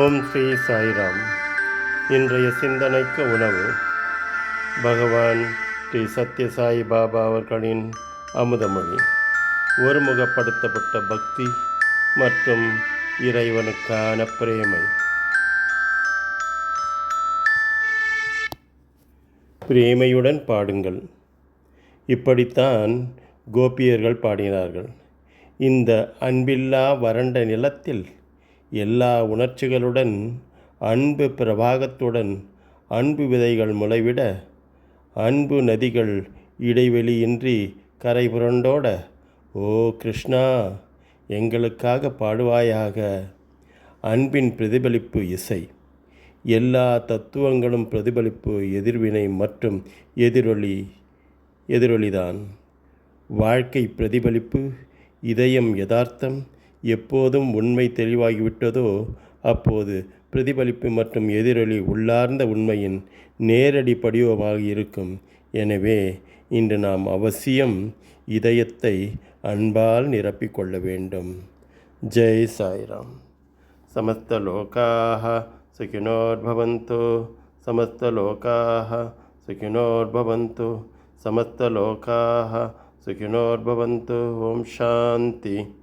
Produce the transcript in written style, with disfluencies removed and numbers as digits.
ஓம் ஸ்ரீ சாய்ராம். இன்றைய சிந்தனைக்கு உணவு பகவான் ஸ்ரீ சத்யசாய் பாபா அவர்களின் அமுதமொழி. ஒருமுகப்படுத்தப்பட்ட பக்தி மற்றும் இறைவனுக்கான பிரேமை. பிரேமையுடன் பாடுங்கள். இப்படித்தான் கோபியர்கள் பாடினார்கள். இந்த அன்பில்லா வறண்ட நிலத்தில் எல்லா உணர்ச்சிகளுடன், அன்பு பிரவாகத்துடன் அன்பு விதைகள் முளைவிட, அன்பு நதிகள் இடைவெளியின்றி கரை புரண்டோட, ஓ கிருஷ்ணா, எங்களுக்காக பாடுவாயாக. அன்பின் பிரதிபலிப்பு இசை. எல்லா தத்துவங்களும் பிரதிபலிப்பு, எதிர்வினை மற்றும் எதிரொலிதான். வாழ்க்கை பிரதிபலிப்பு, இதயம் யதார்த்தம். எப்போதும் உண்மை தெளிவாகிவிட்டதோ அப்போது பிரதிபலிப்பு மற்றும் எதிரொலி உள்ளார்ந்த உண்மையின் நேரடி படிவமாக இருக்கும். எனவே இன்று நாம் அவசியம் இதயத்தை அன்பால் நிரப்பிக்கொள்ள வேண்டும். ஜெய் சாய்ராம். சமஸ்தலோகாः சுகினோர்பவந்து. சமஸ்தலோகாः சுகினோர்பவந்து. சமஸ்தலோகாः சுகினோர்பவந்து. ஓம் சாந்தி.